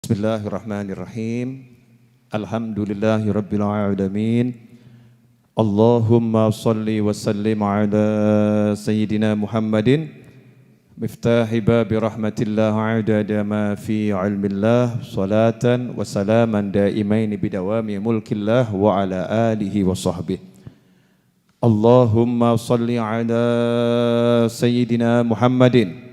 Bismillahirrahmanirrahim. Alhamdulillahirabbil alamin. Allahumma shalli wa sallim ala sayyidina Muhammadin miftahi babi rahmatillah adada ma fi ilmillah salatan wa salaman daimain bidawami mulkillah wa ala alihi wa sahbihi. Allahumma shalli ala sayyidina Muhammadin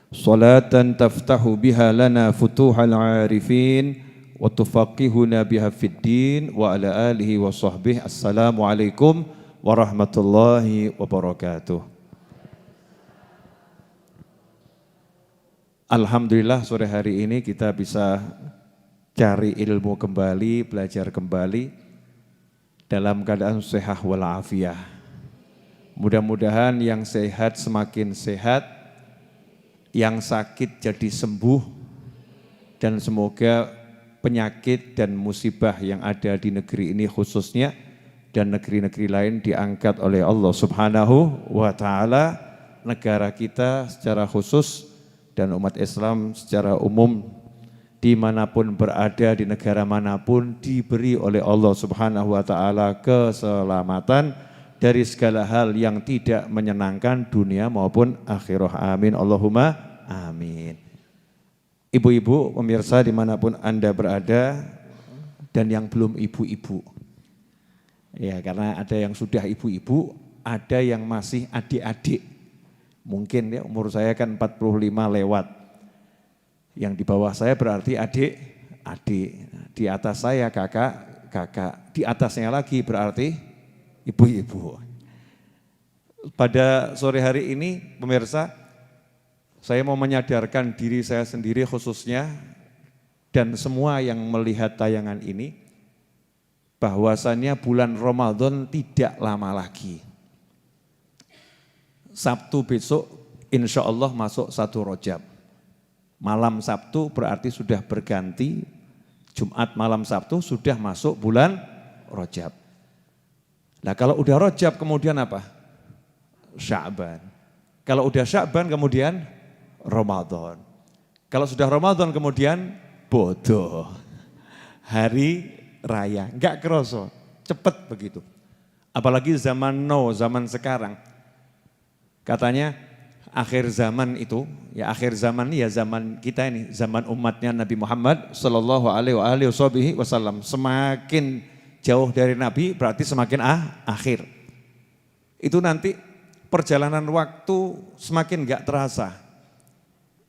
salatan taftahu biha lana futuhal arifin wa tufaqihuna biha fid din wa ala alihi wa sahbihi. Assalamualaikum warahmatullahi wabarakatuh. Alhamdulillah sore hari ini kita bisa cari ilmu kembali, belajar kembali dalam keadaan sehat walafiah. Mudah-mudahan yang sehat semakin sehat, yang sakit jadi sembuh, dan semoga penyakit dan musibah yang ada di negeri ini khususnya dan negeri-negeri lain diangkat oleh Allah Subhanahu wa Ta'ala. Negara kita secara khusus dan umat Islam secara umum dimanapun berada di negara manapun diberi oleh Allah Subhanahu wa Ta'ala keselamatan dari segala hal yang tidak menyenangkan dunia maupun akhirah. Amin Allahumma amin. Ibu-ibu pemirsa dimanapun Anda berada dan yang belum ibu-ibu, ya, karena ada yang sudah ibu-ibu, ada yang masih adik-adik. Mungkin ya, umur saya kan 45 lewat. Yang di bawah saya berarti adik-adik, di atas saya kakak, di atasnya lagi berarti ibu-ibu. Pada sore hari ini pemirsa, saya mau menyadarkan diri saya sendiri khususnya dan semua yang melihat tayangan ini bahwasannya bulan Ramadan tidak lama lagi. Sabtu besok insya Allah masuk 1 Rajab. Malam Sabtu berarti sudah berganti, Jumat malam Sabtu sudah masuk bulan Rajab. Nah kalau udah Rajab kemudian apa? Sya'ban. Kalau udah Sya'ban kemudian Ramadan. Kalau sudah Ramadan kemudian bodoh. Hari raya, enggak kerasa, cepet begitu. Apalagi zaman now, zaman sekarang. Katanya akhir zaman itu, ya akhir zaman ya zaman kita ini, zaman umatnya Nabi Muhammad sallallahu alaihi wasallam. Semakin jauh dari Nabi berarti semakin akhir. Itu nanti perjalanan waktu semakin enggak terasa.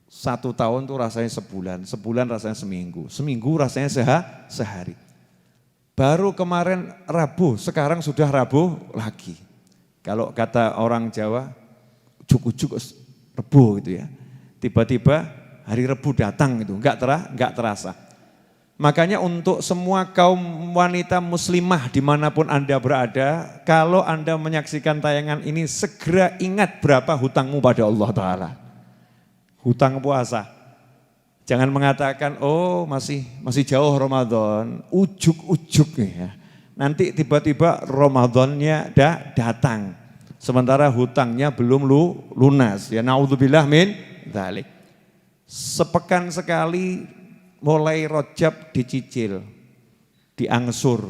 1 tahun tuh rasanya sebulan, sebulan rasanya seminggu, seminggu rasanya sehari. Baru kemarin Rabu, sekarang sudah Rabu lagi. Kalau kata orang Jawa, ujuk-ujuk Rebu gitu ya. Tiba-tiba hari Rebu datang itu, enggak terasa. Makanya untuk semua kaum wanita muslimah dimanapun Anda berada, kalau Anda menyaksikan tayangan ini segera ingat berapa hutangmu pada Allah Ta'ala. Hutang puasa. Jangan mengatakan, oh masih jauh Ramadan, ujuk-ujuk ya. Nanti tiba-tiba Ramadannya datang. Sementara hutangnya belum lunas. Ya naudzubillah min dzalik. Sepekan sekali mulai Rajab dicicil, diangsur.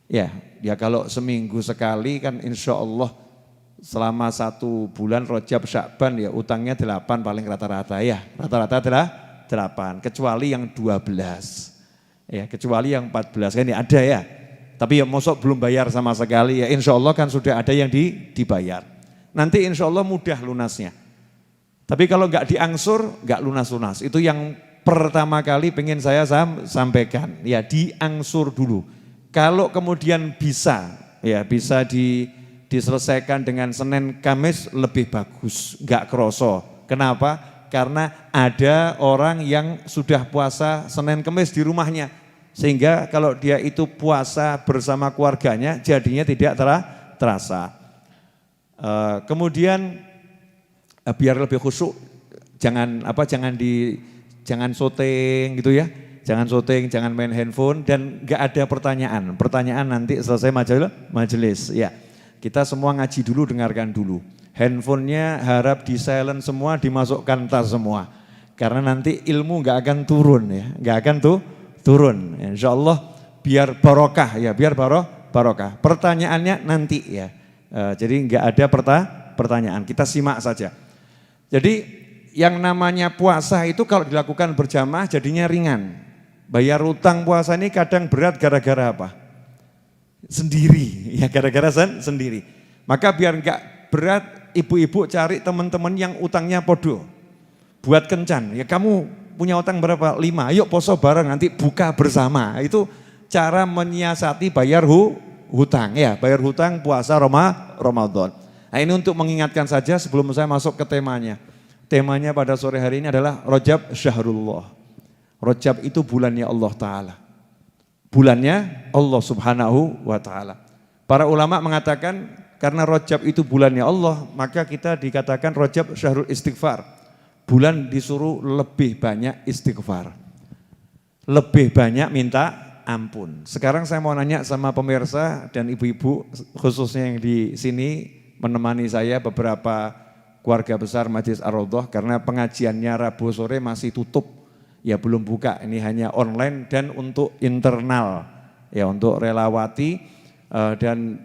Ya kalau seminggu sekali kan insya Allah selama 1 bulan Rajab Sya'ban ya utangnya 8 paling rata-rata ya. Rata-rata adalah 8, kecuali yang 12. Ya, kecuali yang 14 kan ya ada ya. Tapi ya mosok belum bayar sama sekali ya insya Allah kan sudah ada yang dibayar. Nanti insya Allah mudah lunasnya. Tapi kalau enggak diangsur, enggak lunas-lunas. Itu yang pertama kali pengen saya sampaikan, ya diangsur dulu. Kalau kemudian bisa diselesaikan dengan Senin Kamis lebih bagus, enggak kroso. Kenapa? Karena ada orang yang sudah puasa Senin Kamis di rumahnya. Sehingga kalau dia itu puasa bersama keluarganya jadinya tidak terasa. Kemudian biar lebih khusyuk, jangan syuting gitu ya. Jangan syuting, jangan main handphone dan enggak ada pertanyaan. Pertanyaan nanti selesai majelis ya. Kita semua ngaji dulu, dengarkan dulu. Handphonenya harap di silent semua, dimasukkan tas semua. Karena nanti ilmu nggak akan turun ya, nggak akan turun. Insya Allah biar barokah ya, biar barokah. Pertanyaannya nanti ya. Jadi nggak ada pertanyaan, kita simak saja. Jadi yang namanya puasa itu kalau dilakukan berjamaah jadinya ringan. Bayar utang puasa ini kadang berat gara-gara apa? Sendiri, ya gara-gara sendiri. Maka biar nggak berat, ibu-ibu cari teman-teman yang utangnya podo. Buat kencan, ya kamu punya utang berapa? 5, yuk poso bareng nanti buka bersama. Itu cara menyiasati bayar hutang ya, bayar hutang puasa Ramadan. Nah ini untuk mengingatkan saja sebelum saya masuk ke temanya. Temanya pada sore hari ini adalah Rajab Syahrullah. Rajab itu bulannya Allah Ta'ala. Bulannya Allah Subhanahu wa Ta'ala. Para ulama mengatakan karena Rajab itu bulannya Allah, maka kita dikatakan Rajab Syahrul Istighfar. Bulan disuruh lebih banyak istighfar, lebih banyak minta ampun. Sekarang saya mau nanya sama pemirsa dan ibu-ibu khususnya yang di sini menemani saya, beberapa keluarga besar Majelis Ar-Raudhah, karena pengajiannya Rabu sore masih tutup, ya belum buka, ini hanya online dan untuk internal, ya untuk relawati dan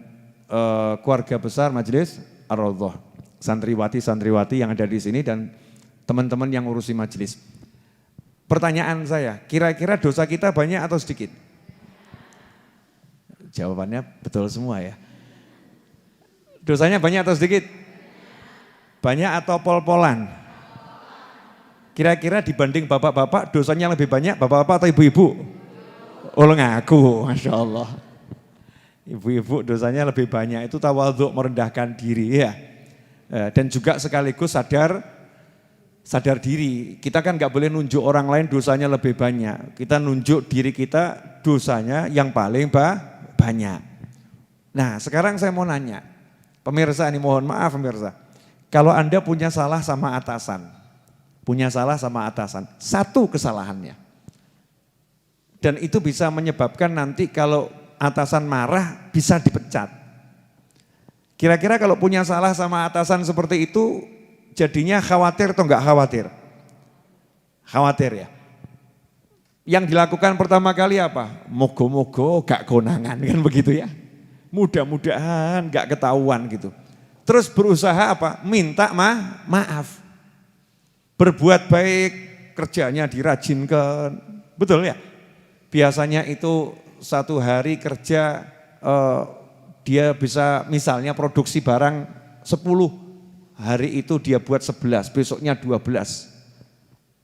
keluarga besar Majelis Ar-Raudhah, santriwati yang ada di sini dan teman-teman yang ngurusi majelis. Pertanyaan saya, kira-kira dosa kita banyak atau sedikit? Jawabannya betul semua ya. Dosanya banyak atau sedikit? Banyak atau pol-polan? Kira-kira dibanding bapak-bapak dosanya lebih banyak bapak-bapak atau ibu-ibu? Oh ngaku, Masya Allah. Ibu-ibu dosanya lebih banyak, itu tawadhu, merendahkan diri ya. Dan juga sekaligus sadar diri, kita kan nggak boleh nunjuk orang lain dosanya lebih banyak. Kita nunjuk diri kita dosanya yang paling banyak. Nah sekarang saya mau nanya, pemirsa ini mohon maaf pemirsa. Kalau Anda punya salah sama atasan, satu kesalahannya. Dan itu bisa menyebabkan nanti kalau atasan marah bisa dipecat. Kira-kira kalau punya salah sama atasan seperti itu, jadinya khawatir atau enggak khawatir? Khawatir ya. Yang dilakukan pertama kali apa? Mogo-mogo gak konangan kan begitu ya. Mudah-mudahan gak ketahuan gitu. Terus berusaha apa? Minta maaf. Berbuat baik, kerjanya dirajinkan. Betul ya? Biasanya itu satu hari kerja dia bisa misalnya produksi barang 10. Hari itu dia buat 11, besoknya 12.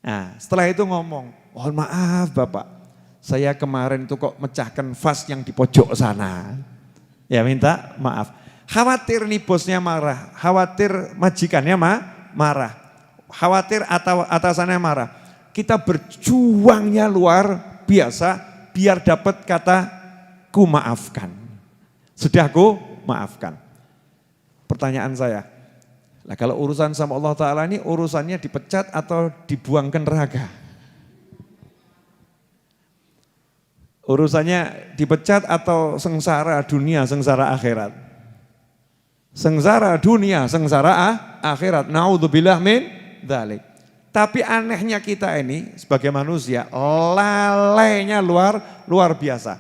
Nah setelah itu ngomong, mohon maaf Bapak, saya kemarin itu kok mecahkan vas yang di pojok sana. Ya minta maaf. Khawatir nih bosnya marah, khawatir majikannya marah, khawatir atau atasannya marah. Kita berjuangnya luar biasa biar dapat kata ku maafkan. Sudah ku maafkan. Pertanyaan saya, nah kalau urusan sama Allah Ta'ala ini urusannya dipecat atau dibuang ke neraka? Urusannya dipecat atau sengsara dunia, sengsara akhirat? Sengsara dunia, sengsara akhirat. Naudzubillah min dzalik. Tapi anehnya kita ini sebagai manusia, lalainya luar biasa.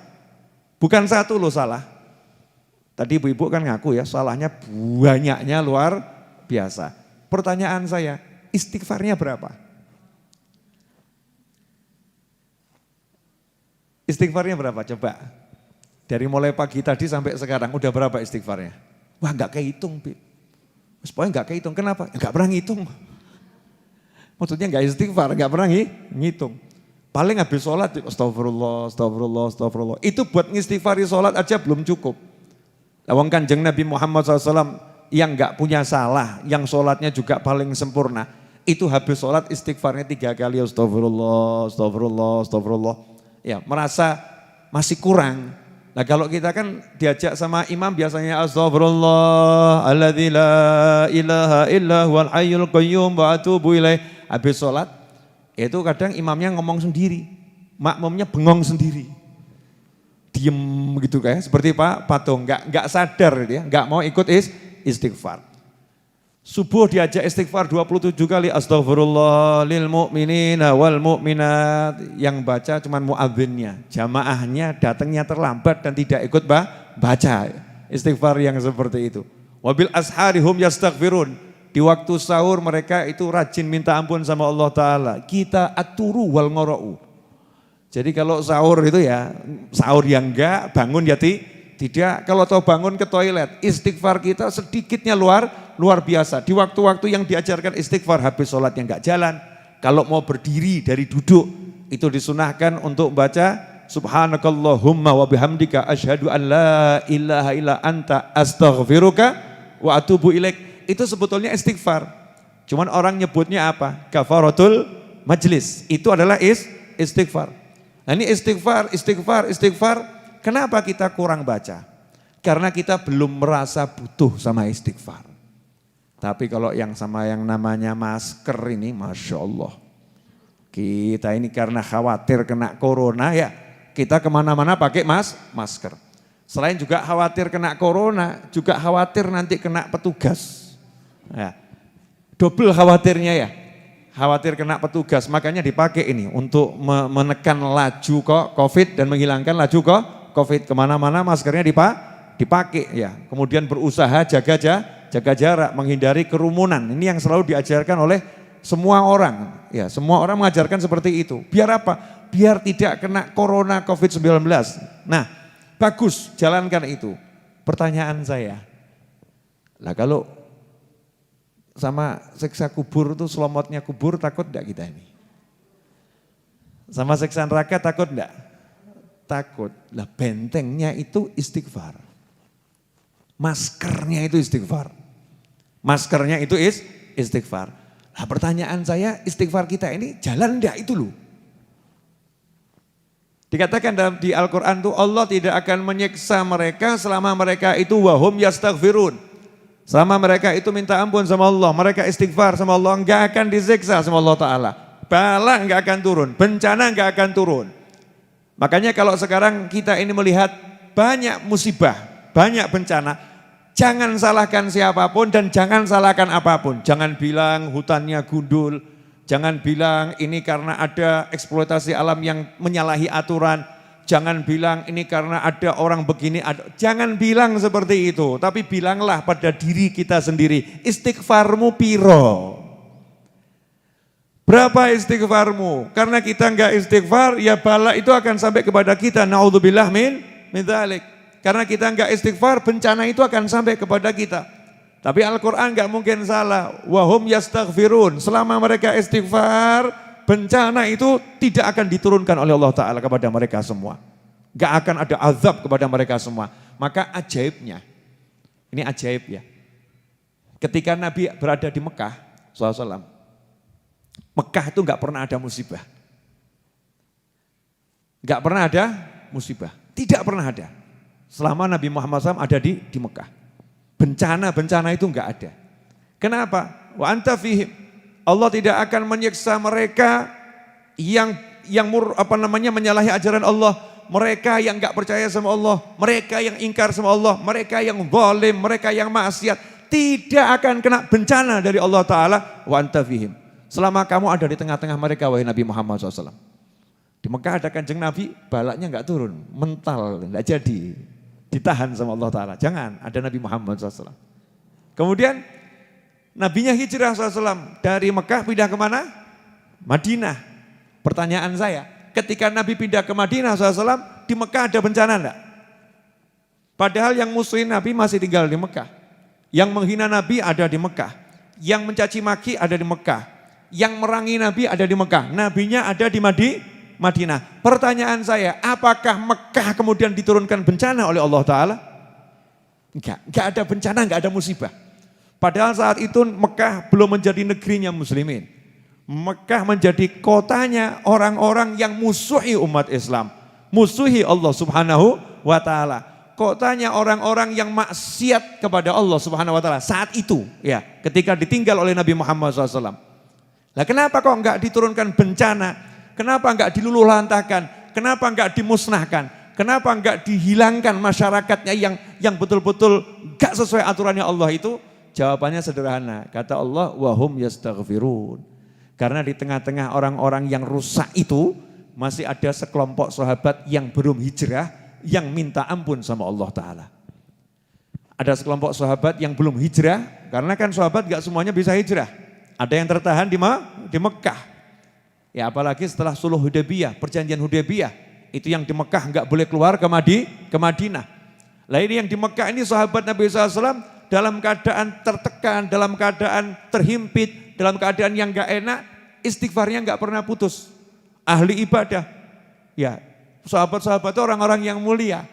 Bukan satu loh salah. Tadi ibu-ibu kan ngaku ya, salahnya banyaknya luar biasa. Pertanyaan saya, istighfarnya berapa? Istighfarnya berapa? Coba. Dari mulai pagi tadi sampai sekarang udah berapa istighfarnya? Wah enggak kehitung, Bib. Pokoknya enggak kehitung. Kenapa? Enggak pernah ngitung. Maksudnya enggak istighfar, enggak pernah ngitung. Paling habis sholat, astagfirullah, astagfirullah, astagfirullah. Itu buat ngistighfari sholat aja belum cukup. Lawang Kanjeng Nabi Muhammad SAW yang enggak punya salah, yang sholatnya juga paling sempurna. Itu habis sholat istighfarnya 3 kali, astagfirullah, astagfirullah, astagfirullah. Ya merasa masih kurang. Nah kalau kita kan diajak sama imam biasanya astagfirullah alladzi la ilaha illa huwal hayyul qayyum wa atubu ilaih. Habis sholat itu kadang imamnya ngomong sendiri, makmumnya bengong sendiri, diem gitu kayak seperti Pak Patung, nggak sadar dia, nggak mau ikut istighfar. Subuh diajak istighfar 27 kali, astaghfirullah lil mu'minina wal mu'minat. Yang baca cuma muadzinnya, jamaahnya datangnya terlambat dan tidak ikut baca istighfar yang seperti itu. Wabil asharihum yastaghfirun. Di waktu sahur mereka itu rajin minta ampun sama Allah Ta'ala. Kita aturu wal ngora'u. Jadi kalau sahur itu ya, sahur yang enggak, bangun ya tidak. Kalau tahu bangun ke toilet, istighfar kita sedikitnya luar biasa. Di waktu-waktu yang diajarkan istighfar, habis sholat yang enggak jalan. Kalau mau berdiri dari duduk, itu disunahkan untuk baca subhanakallahumma wa bihamdika asyhadu an la ilaha illa anta astaghfiruka wa atubu ilaik. Itu sebetulnya istighfar. Cuman orang nyebutnya apa? Kafaratul majlis. Itu adalah istighfar. Nah ini istighfar. Kenapa kita kurang baca? Karena kita belum merasa butuh sama istighfar. Tapi kalau yang sama yang namanya masker ini, Masya Allah. Kita ini karena khawatir kena corona ya, kita kemana-mana pakai masker. Selain juga khawatir kena corona, juga khawatir nanti kena petugas. Ya, double khawatirnya ya, khawatir kena petugas. Makanya dipakai ini untuk menekan laju COVID dan menghilangkan laju COVID. Kemana-mana maskernya dipakai ya. Kemudian berusaha jaga jarak, menghindari kerumunan. Ini yang selalu diajarkan oleh semua orang. Ya, semua orang mengajarkan seperti itu. Biar apa? Biar tidak kena corona COVID-19. Nah, bagus, jalankan itu. Pertanyaan saya, lah kalau sama siksa kubur itu selomotnya kubur takut enggak kita ini? Sama siksa neraka takut enggak? Takut. Lah bentengnya itu istighfar. Maskernya itu istighfar. Maskernya itu istighfar. Nah pertanyaan saya, istighfar kita ini jalan enggak itu loh. Dikatakan di Al-Quran itu Allah tidak akan menyiksa mereka selama mereka itu wahum yastaghfirun. Selama mereka itu minta ampun sama Allah, mereka istighfar sama Allah, enggak akan disiksa sama Allah Ta'ala. Bala enggak akan turun, bencana enggak akan turun. Makanya kalau sekarang kita ini melihat banyak musibah, banyak bencana, jangan salahkan siapapun dan jangan salahkan apapun. Jangan bilang hutannya gundul, jangan bilang ini karena ada eksploitasi alam yang menyalahi aturan. Jangan bilang ini karena ada orang begini. Jangan bilang seperti itu, tapi bilanglah pada diri kita sendiri, istighfarmu piro? Berapa istighfarmu? Karena kita enggak istighfar, ya bala itu akan sampai kepada kita. Naudzubillah min dzalik. Karena kita enggak istighfar, bencana itu akan sampai kepada kita. Tapi Al-Quran enggak mungkin salah. Wahum yastaghfirun. Selama mereka istighfar, bencana itu tidak akan diturunkan oleh Allah Ta'ala kepada mereka semua. Enggak akan ada azab kepada mereka semua. Maka ajaibnya, ini ajaib ya. Ketika Nabi berada di Mekah, SAW, Mekah itu enggak pernah ada musibah. Enggak pernah ada musibah. Tidak pernah ada. Selama Nabi Muhammad SAW ada di Mekah. Bencana-bencana itu enggak ada. Kenapa? Wa anta fihim. Allah tidak akan menyiksa mereka yang menyalahi ajaran Allah, mereka yang enggak percaya sama Allah, mereka yang ingkar sama Allah, mereka yang zalim, mereka yang maksiat, tidak akan kena bencana dari Allah Ta'ala. Wa anta fihim. Selama kamu ada di tengah-tengah mereka, wahai Nabi Muhammad SAW. Di Mekah ada kanjeng Nabi, balaknya enggak turun, mental, enggak jadi. Ditahan sama Allah Ta'ala. Jangan, ada Nabi Muhammad SAW. Kemudian Nabinya hijrah SAW dari Mekah pindah kemana? Madinah. Pertanyaan saya, ketika Nabi pindah ke Madinah SAW, di Mekah ada bencana enggak? Padahal yang musuhin Nabi masih tinggal di Mekah. Yang menghina Nabi ada di Mekah. Yang mencaci maki ada di Mekah. Yang merangi Nabi ada di Mekah. Nabinya ada di Madinah. Pertanyaan saya, apakah Mekah kemudian diturunkan bencana oleh Allah Ta'ala? Enggak ada bencana, enggak ada musibah. Padahal saat itu Mekah belum menjadi negerinya muslimin. Mekah menjadi kotanya orang-orang yang musuhi umat Islam. Musuhi Allah Subhanahu wa Ta'ala. Kotanya orang-orang yang maksiat kepada Allah Subhanahu wa Ta'ala saat itu. Ya, ketika ditinggal oleh Nabi Muhammad SAW. Nah kenapa kok enggak diturunkan bencana? Kenapa enggak diluluhlantahkan? Kenapa enggak dimusnahkan? Kenapa enggak dihilangkan masyarakatnya yang betul-betul enggak sesuai aturannya Allah itu? Jawabannya sederhana. Kata Allah, wahum yastaghfirun. Karena di tengah-tengah orang-orang yang rusak itu masih ada sekelompok sahabat yang belum hijrah yang minta ampun sama Allah Ta'ala. Ada sekelompok sahabat yang belum hijrah karena kan sahabat gak semuanya bisa hijrah. Ada yang tertahan di Mekah. Ya apalagi setelah Sulh Hudaybiyah, perjanjian Hudaybiyah. Itu yang di Mekah gak boleh keluar ke Madinah. Lah ini yang di Mekah ini sahabat Nabi SAW dalam keadaan tertekan, dalam keadaan terhimpit, dalam keadaan yang gak enak, istighfarnya gak pernah putus. Ahli ibadah. Ya, sahabat-sahabat itu orang-orang yang mulia.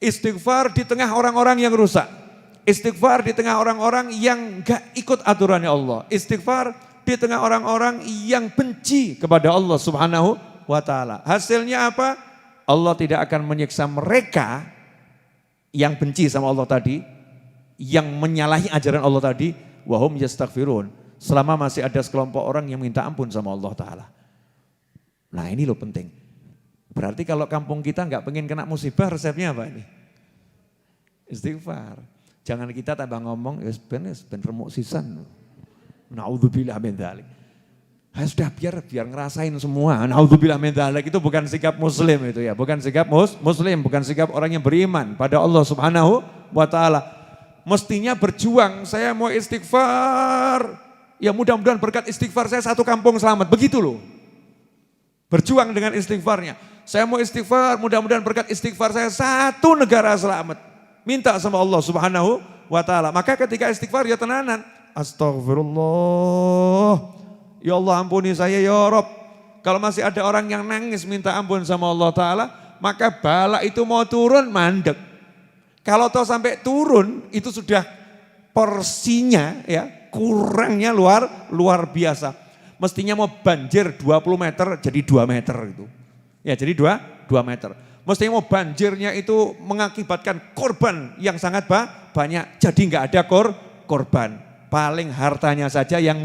Istighfar di tengah orang-orang yang rusak. Istighfar di tengah orang-orang yang gak ikut aturannya Allah. Istighfar di tengah orang-orang yang benci kepada Allah Subhanahu wa ta'ala. Hasilnya apa? Allah tidak akan menyiksa mereka yang benci sama Allah tadi, yang menyalahi ajaran Allah tadi, wahum yastaghfirun. Selama masih ada sekelompok orang yang minta ampun sama Allah Ta'ala. Nah ini loh penting. Berarti kalau kampung kita nggak pengen kena musibah, resepnya apa ini? Istighfar. Jangan kita tambah ngomong, ya ben remuk sisan. Naudzubillah min dzalik. Sudah biar ngerasain semua. Naudzubillah min dzalik itu bukan sikap muslim itu ya, bukan sikap muslim, bukan sikap orang yang beriman pada Allah Subhanahu wa taala. Mestinya berjuang, saya mau istighfar. Ya mudah-mudahan berkat istighfar saya satu kampung selamat, begitu loh. Berjuang dengan istighfarnya. Saya mau istighfar, mudah-mudahan berkat istighfar saya satu negara selamat. Minta sama Allah Subhanahu wa ta'ala. Maka ketika istighfar ya tenanan. Astagfirullah. Ya Allah ampuni saya ya Rob. Kalau masih ada orang yang nangis minta ampun sama Allah Ta'ala, maka bala itu mau turun mandek. Kalau toh sampai turun itu sudah porsinya ya kurangnya luar biasa. Mestinya mau banjir 20 meter jadi 2 meter gitu. Ya jadi 2 meter. Mestinya mau banjirnya itu mengakibatkan korban yang sangat banyak. Jadi nggak ada korban. Paling hartanya saja yang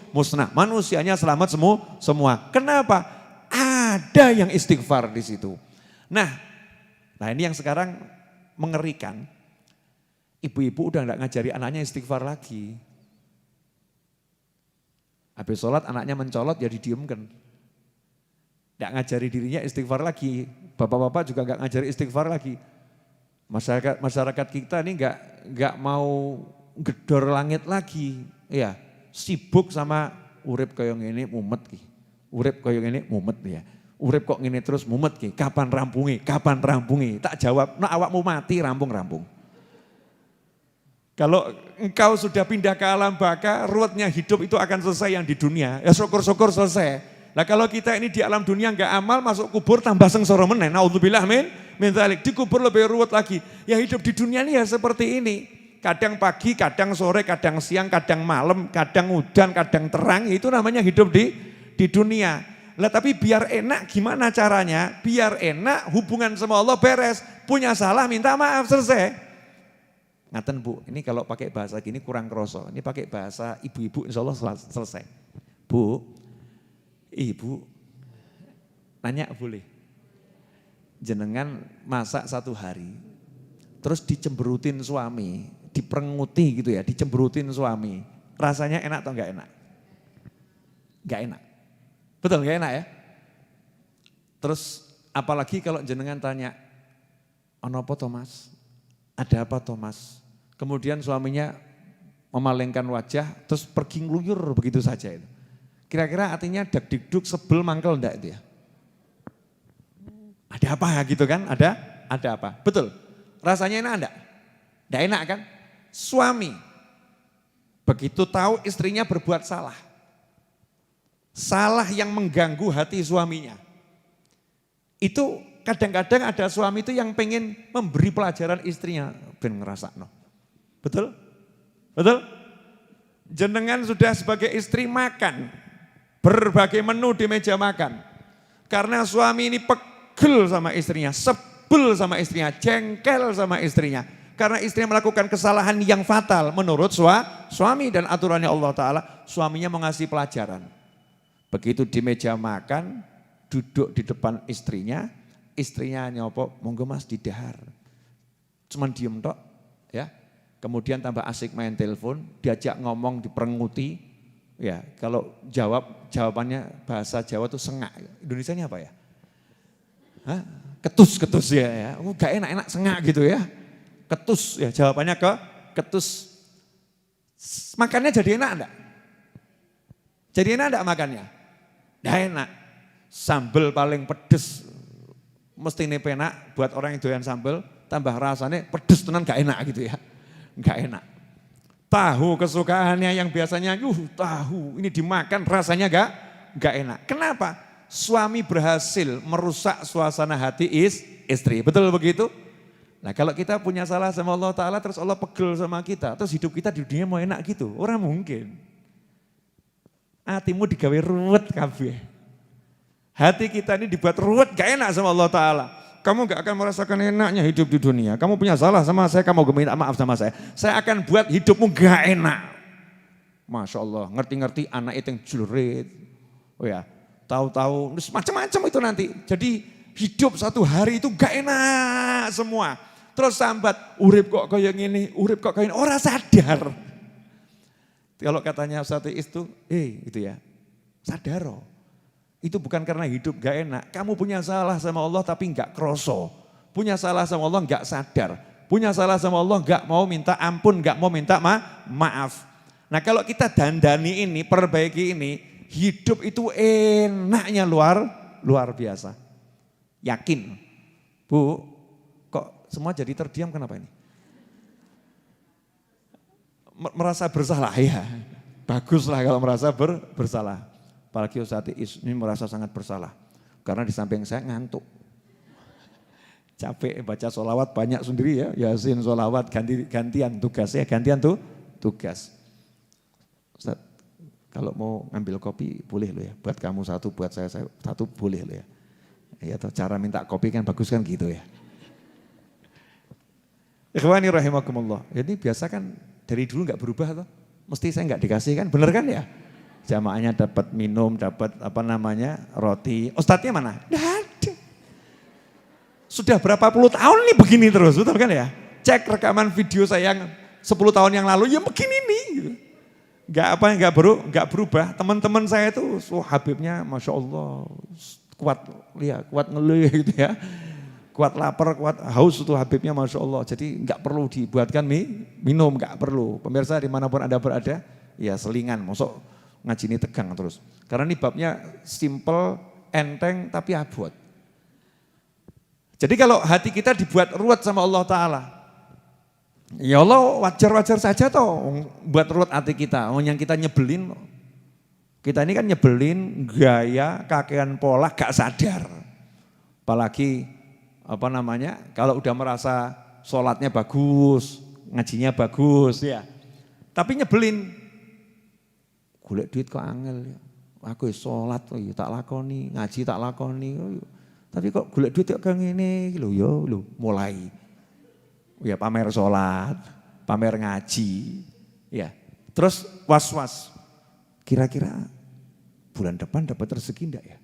musnah. Manusianya selamat semua. Kenapa? Ada yang istighfar di situ. Nah ini yang sekarang mengerikan. Ibu-ibu udah nggak ngajari anaknya istighfar lagi. Habis sholat anaknya mencolot ya didiamkan. Nggak ngajari dirinya istighfar lagi. Bapak-bapak juga nggak ngajari istighfar lagi. Masyarakat kita ini nggak mau gedor langit lagi. Ya, sibuk sama urip koyong ini mumet ki. Urip koyong ini mumet ya. Urip kok ngene terus mumet ki. Kapan rampungi? Kapan rampungi? Tak jawab, nah awakmu mati rampung. Kalau engkau sudah pindah ke alam baka, ruwetnya hidup itu akan selesai yang di dunia. Ya syukur-syukur selesai. Nah kalau kita ini di alam dunia enggak amal, masuk kubur tambah sengsara meneh. Naudzubillah min dzalik. Dikubur lebih ruwet lagi. Ya hidup di dunia ini ya seperti ini. Kadang pagi, kadang sore, kadang siang, kadang malam, kadang hujan, kadang terang. Itu namanya hidup di dunia. Lah tapi biar enak gimana caranya? Biar enak hubungan sama Allah beres. Punya salah minta maaf selesai. Ngaten Bu, ini kalau pakai bahasa gini kurang kroso. Ini pakai bahasa ibu-ibu insya Allah selesai. Bu, ibu nanya boleh. Jenengan masak 1 hari, terus dicemberutin suami, diperenguti gitu ya, dicemberutin suami. Rasanya enak atau enggak enak? Enggak enak. Betul enggak enak ya? Terus apalagi kalau jenengan tanya, ono apa Thomas? Ada apa Thomas? Kemudian suaminya memalingkan wajah, terus pergi ngeluyur begitu saja itu. Kira-kira artinya dak-dikduk sebel mangkel enggak itu ya? Ada apa gitu kan? Ada apa? Betul. Rasanya enak enggak? Enggak enak kan? Suami begitu tahu istrinya berbuat salah. Salah yang mengganggu hati suaminya. Itu kadang-kadang ada suami itu yang pengen memberi pelajaran istrinya. Ben ngerasakno. Betul? Betul? Jenengan sudah sebagai istri makan. Berbagai menu di meja makan. Karena suami ini pegel sama istrinya. Sebel sama istrinya. Jengkel sama istrinya. Karena istrinya melakukan kesalahan yang fatal menurut suami dan aturannya Allah Ta'ala. Suaminya mengasih pelajaran. Begitu di meja makan, duduk di depan istrinya. Istrinya nyopo, monggo mas didahar. Cuman diem tok, ya. kemudian tambah asik main telepon, diajak ngomong diperenguti, ya kalau jawabannya bahasa Jawa tuh sengak, Indonesianya apa ya? Hah? Ketus ya, gak enak-enak sengak gitu ya, ketus ya jawabannya ketus. Makannya jadi enak enggak? Jadi enak enggak makannya? Nggak enak, sambel paling pedes, mesti ini penak buat orang yang doyan sambel, tambah rasanya pedes tenan gak enak gitu ya, gak enak. Tahu kesukaannya yang biasanya, tahu ini dimakan rasanya gak enak. Kenapa? Suami berhasil merusak suasana hati istri, betul begitu? Nah kalau kita punya salah sama Allah Ta'ala terus Allah pegel sama kita, terus hidup kita di dunia mau enak gitu, orang mungkin. Hatimu digawe ruwet kabeh. Hati kita ini dibuat ruwet gak enak sama Allah Ta'ala. Kamu gak akan merasakan enaknya hidup di dunia. Kamu punya salah sama saya, kamu minta maaf sama saya. Saya akan buat hidupmu gak enak. Masya Allah, ngerti-ngerti anak itu yang julrit. Oh ya, tahu-tahu, macam-macam itu nanti. Jadi hidup satu hari itu gak enak semua. Terus sambat, urip kok kayak gini, urip kok kayak gini. Orang sadar. Kalau katanya satu itu, itu ya, sadar. Itu bukan karena hidup gak enak. Kamu punya salah sama Allah tapi gak kroso. Punya salah sama Allah gak sadar. Punya salah sama Allah gak mau minta ampun, gak mau minta maaf. Nah kalau kita dandani ini, perbaiki ini, hidup itu enaknya luar biasa. Yakin. Bu, kok semua jadi terdiam kenapa ini? Merasa bersalah ya, baguslah kalau merasa bersalah. Apalagi Ustaz ini merasa sangat bersalah, karena di samping saya ngantuk. Capek baca sholawat banyak sendiri ya, Yasin sholawat gantian tugas ya, tugas. Ustaz, kalau mau ngambil kopi boleh loh ya, buat kamu satu, buat saya satu boleh loh ya. Ya atau cara minta kopi kan bagus kan gitu ya. Ikhwani rahimakumullah, ini biasa kan dari dulu nggak berubah toh, mesti saya nggak dikasih kan, bener kan ya? Jamaahnya dapat minum, dapat roti. Ustadznya mana? Nggak ada. Sudah berapa puluh tahun nih begini terus, betul kan ya? Cek rekaman video saya yang 10 tahun yang lalu, ya begini nih. Gitu. Nggak berubah. Teman-teman saya itu, Habibnya, masya Allah, kuat ngelih gitu ya. Kuat lapar, kuat haus itu Habibnya Masya Allah. Jadi nggak perlu dibuatkan minum, nggak perlu. Pemirsa dimanapun Anda berada, ya selingan, masuk ngaji ini tegang terus. Karena ini babnya simple, enteng, tapi abot. Jadi kalau hati kita dibuat ruwet sama Allah Ta'ala, ya Allah wajar-wajar saja toh buat ruwet hati kita. Yang kita nyebelin, kita ini kan nyebelin, gaya, kakean pola, gak sadar. Apalagi kalau udah merasa sholatnya bagus, ngajinya bagus ya. Tapi nyebelin, golek duit kok angel ya. Aku sholat tak lakoni, ngaji tak lakoni. Tapi kok golek duit kok ngene lho ya lho mulai. Ya pamer sholat, pamer ngaji, ya. Terus was-was, kira-kira bulan depan dapat rezeki enggak ya?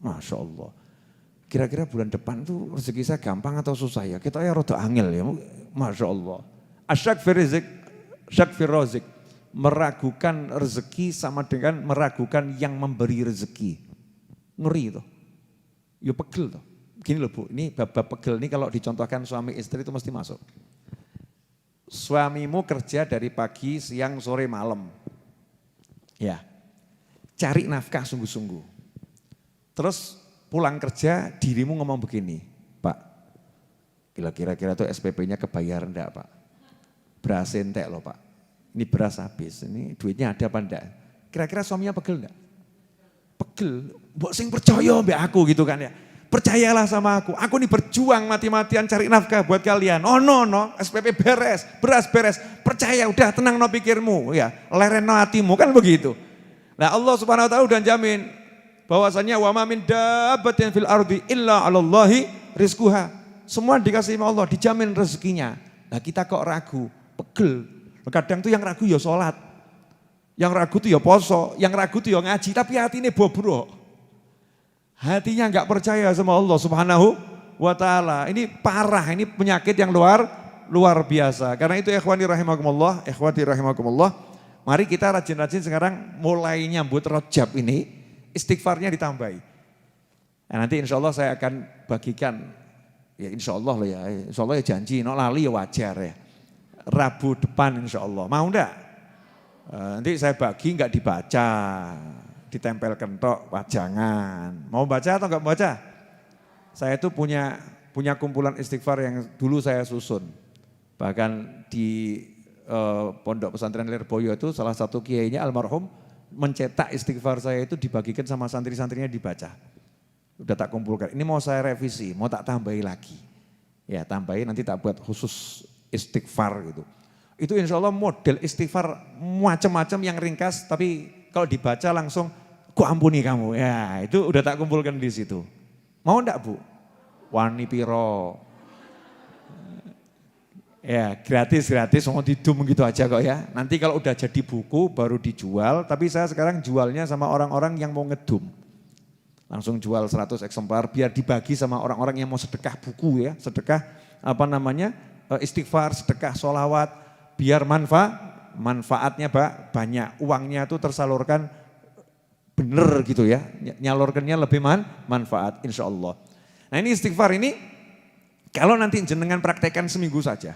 Masya Allah. Kira-kira bulan depan tuh rezeki saya gampang atau susah ya? Kita ya rada angel ya, Masya Allah. Asyak fir rozik, meragukan rezeki sama dengan meragukan yang memberi rezeki. Ngeri itu. Ya pegel tuh. Gini loh Bu, ini bab pegel ini kalau dicontohkan suami istri itu mesti masuk. Suamimu kerja dari pagi, siang, sore, malam. Ya, cari nafkah sungguh-sungguh. Terus pulang kerja dirimu ngomong begini, Pak, kira-kira tuh SPP-nya kebayar enggak Pak? Beras entek loh Pak, ini beras habis, ini duitnya ada apa enggak? Kira-kira suaminya pegel enggak? Pegel, mbok sing percaya mbak aku gitu kan ya. Percayalah sama aku ini berjuang mati-matian cari nafkah buat kalian. Oh no, SPP beres, beras beres, percaya udah tenang no pikirmu ya, leren no hatimu kan begitu. Nah Allah Subhanahu Wa Taala udah jamin bahwasanya wa ma min dabbatin fil ardi illa 'alallahi rizquha. Semua dikasih sama Allah, dijamin rezekinya. Nah kita kok ragu, pegel. Kadang tuh yang ragu ya sholat, yang ragu tuh ya poso, yang ragu tuh ya ngaji, tapi hatinya bobrok. Hatinya enggak percaya sama Allah Subhanahu wa Ta'ala. Ini parah, ini penyakit yang luar Luar biasa. Karena itu ikhwani rahimakumullah, ikhwati rahimakumullah, mari kita rajin-rajin sekarang mulai nyambut Rajab ini, istighfarnya ditambahi. Nah, nanti insya Allah saya akan bagikan, ya insya Allah lah ya, insya Allah ya janji, no lali ya wajar ya. Rabu depan insya Allah, mau enggak? Nanti saya bagi enggak dibaca, ditempel kentok, pajangan. Mau baca atau enggak mau baca? Saya itu punya kumpulan istighfar yang dulu saya susun. Bahkan di Pondok Pesantren Lirboyo itu salah satu kiainya almarhum mencetak istighfar saya itu dibagikan sama santri-santrinya dibaca. Udah tak kumpulkan, ini mau saya revisi, mau tak tambahi lagi. Ya tambahin nanti tak buat khusus istighfar gitu. Itu insya Allah model istighfar macam-macam yang ringkas tapi kalau dibaca langsung ku ampuni kamu. Ya itu udah tak kumpulkan di situ. Mau enggak Bu? Wani piro. Ya gratis, mau didum gitu aja kok ya. Nanti kalau udah jadi buku baru dijual, tapi saya sekarang jualnya sama orang-orang yang mau ngedum. Langsung jual 100 eksemplar biar dibagi sama orang-orang yang mau sedekah buku ya. Sedekah istighfar, sedekah sholawat. Biar manfaatnya banyak, uangnya itu tersalurkan bener gitu ya. Nyalurkannya lebih manfaat insya Allah. Nah ini istighfar ini kalau nanti jenengan praktekkan seminggu saja.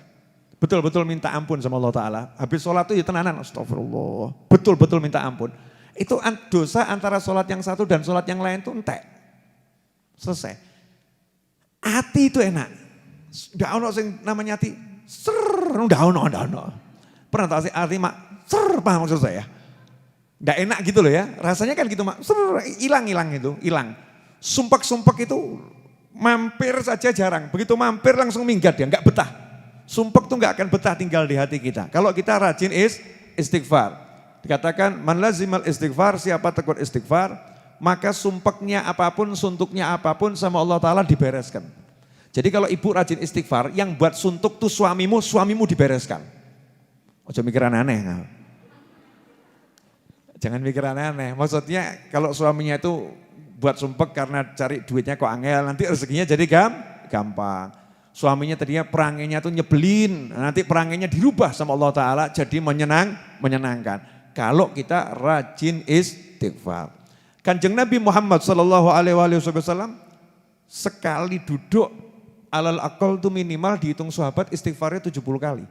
Betul-betul minta ampun sama Allah Ta'ala. Habis sholat itu ya tenanan, astagfirullah. Betul-betul minta ampun. Itu dosa antara sholat yang satu dan sholat yang lain itu entek. Selesai. Hati itu enak. Nggak ono sing namanya hati. Nggak ono. Pernah tahu sih arti mak? Paham maksud saya? Nggak enak gitu loh ya. Rasanya kan gitu mak. Hilang itu, hilang. Sumpek itu mampir saja jarang. Begitu mampir langsung minggat dia, nggak betah. Sumpek tuh nggak akan betah tinggal di hati kita. Kalau kita rajin istighfar. Dikatakan man lazimal istighfar, siapa tekun istighfar, maka sumpeknya apapun, suntuknya apapun sama Allah Ta'ala dibereskan. Jadi kalau ibu rajin istighfar, yang buat suntuk tuh suamimu dibereskan. Ojo mikir aneh-aneh. Jangan mikir aneh-aneh. Maksudnya kalau suaminya itu buat sumpek karena cari duitnya kok angel, nanti rezekinya jadi gampang. Suaminya tadinya perangainya tuh nyebelin, nanti perangainya dirubah sama Allah Ta'ala jadi menyenangkan. Kalau kita rajin istighfar. Kanjeng Nabi Muhammad SAW sekali duduk alal aqal itu minimal dihitung sahabat istighfarnya 70 kali.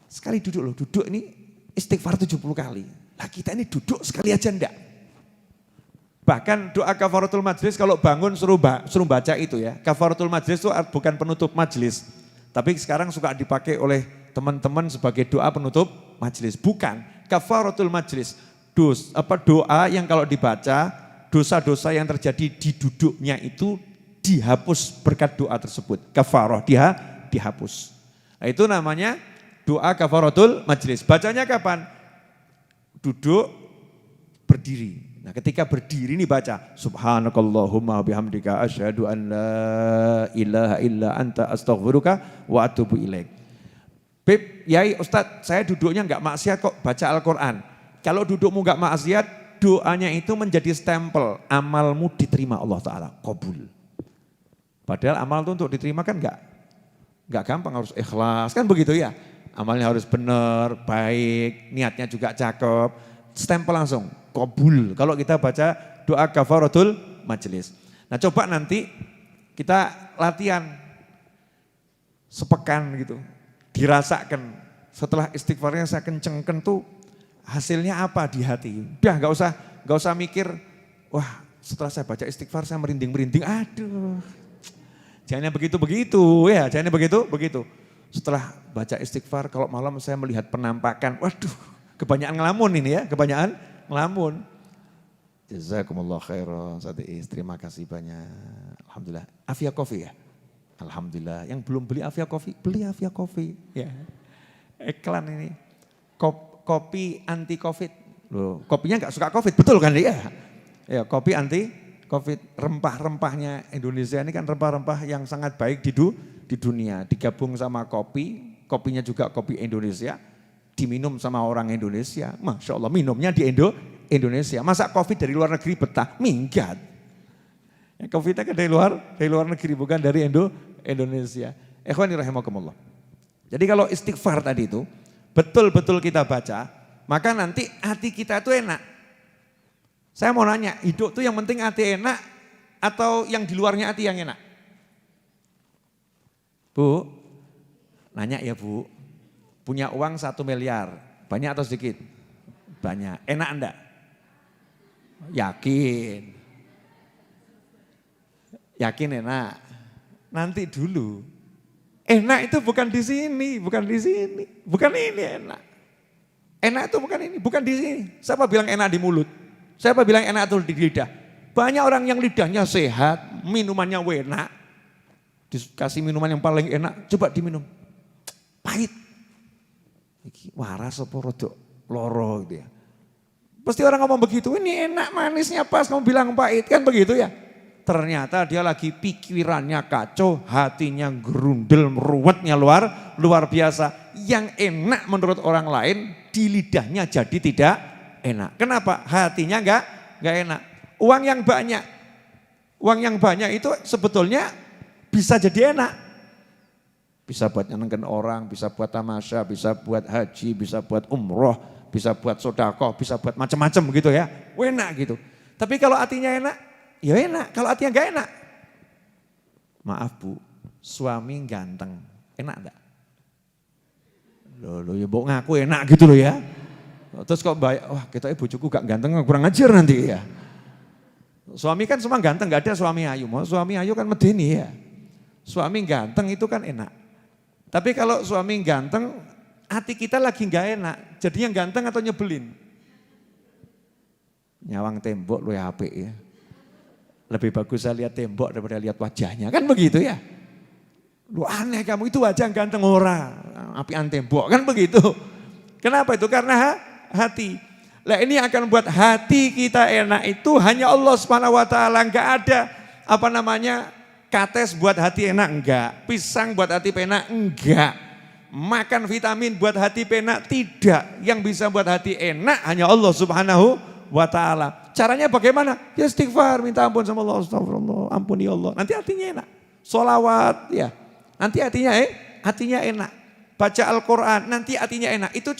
Sekali duduk loh, duduk ini istighfar 70 kali. Nah kita ini duduk sekali aja enggak. Bahkan doa kafaratul majlis kalau bangun suruh baca itu ya. Kafaratul majlis itu bukan penutup majlis. Tapi sekarang suka dipakai oleh teman-teman sebagai doa penutup majlis. Bukan, kafaratul majlis. Doa yang kalau dibaca, dosa-dosa yang terjadi di duduknya itu dihapus berkat doa tersebut. Kafarah, dihapus. Nah, itu namanya doa kafaratul majlis. Bacanya kapan? Duduk, berdiri. Nah ketika berdiri ini baca subhanakallahumma bihamdika asyhadu an la ilaha illa anta astaghfiruka wa atubu ilaik. Beb, yai Ustadz saya duduknya enggak maksiat kok baca Al-Quran. Kalau dudukmu enggak maksiat doanya itu menjadi stempel amalmu diterima Allah Ta'ala, qabul. Padahal amal itu untuk diterima kan enggak gampang, harus ikhlas kan begitu ya. Amalnya harus benar, baik, niatnya juga cakep, stempel langsung. Qabul kalau kita baca doa kafaratul majlis. Nah coba nanti kita latihan sepekan gitu, dirasakan setelah istighfarnya saya kencengkan tuh hasilnya apa di hati. Udah gak usah mikir, wah setelah saya baca istighfar saya merinding-merinding, aduh. Jangan begitu-begitu ya, jangan begitu-begitu. Setelah baca istighfar kalau malam saya melihat penampakan, waduh kebanyakan ngelamun ini ya, kebanyakan ngelamun. Jazakumullah khairan, Satiis, terima kasih banyak. Alhamdulillah. Afia Coffee ya? Alhamdulillah. Yang belum beli Afia Coffee, beli Afia Coffee. Ya. Iklan ini. Kopi anti Covid. Loh, kopinya enggak suka Covid, betul kan dia? Ya, kopi anti Covid. Rempah-rempahnya Indonesia ini kan rempah-rempah yang sangat baik di dunia. Digabung sama kopi, kopinya juga kopi Indonesia. Diminum sama orang Indonesia, Masya Allah minumnya di Indonesia. Masa Covid dari luar negeri betah? Minggat. Ya, Covidnya kan dari luar negeri bukan dari Indonesia. Ikhwani rahimakumullah. Jadi kalau istighfar tadi itu betul-betul kita baca, maka nanti hati kita itu enak. Saya mau nanya, hidup itu yang penting hati enak atau yang di luarnya hati yang enak? Bu, nanya ya Bu, punya uang 1 miliar, banyak atau sedikit? Banyak, enak enggak? Yakin? Yakin enak? Nanti dulu. Enak itu bukan di sini, bukan di sini, bukan ini enak. Enak itu bukan ini, bukan di sini. Siapa bilang enak di mulut? Siapa bilang enak itu di lidah? Banyak orang yang lidahnya sehat, minumannya enak. Dikasih minuman yang paling enak, coba diminum. Pahit. Iki waras apa rodok loro gitu ya. Pasti orang ngomong begitu, ini enak manisnya pas kamu bilang pahit, kan begitu ya. Ternyata dia lagi pikirannya kacau, hatinya gerundel, ruwetnya luar biasa. Yang enak menurut orang lain, di lidahnya jadi tidak enak. Kenapa? Hatinya enggak enak. Uang yang banyak itu sebetulnya bisa jadi enak. Bisa buat nyenengkan orang, bisa buat tamasya, bisa buat haji, bisa buat umroh, bisa buat sedekah, bisa buat macam-macam gitu ya. Enak gitu. Tapi kalau hatinya enak, ya enak. Kalau hatinya enggak enak. Maaf Bu, suami ganteng, enak enggak? Loh ya mbok ngaku enak gitu loh ya. Terus kok wah kita bojoku gak ganteng, kurang ajar nanti ya. Suami kan semua ganteng, gak ada suami ayu. Mau suami ayu kan medeni ya. Suami ganteng itu kan enak. Tapi kalau suami ganteng, hati kita lagi gak enak. Jadinya ganteng atau nyebelin? Nyawang tembok lu ya apik ya. Lebih bagus saya lihat tembok daripada lihat wajahnya. Kan begitu ya. Lu aneh kamu itu wajah ganteng ora. Apian tembok kan begitu. Kenapa itu? Karena hati. Lah ini akan buat hati kita enak itu hanya Allah SWT. Enggak ada kates buat hati enak, enggak. Pisang buat hati enak, enggak. Makan vitamin buat hati enak, tidak. Yang bisa buat hati enak hanya Allah Subhanahu wa ta'ala. Caranya bagaimana? Ya istighfar, minta ampun sama Allah, astagfirullah, ampuni Allah. Nanti hatinya enak. Sholawat ya, nanti hatinya enak. Baca Al-Quran, nanti hatinya enak. Itu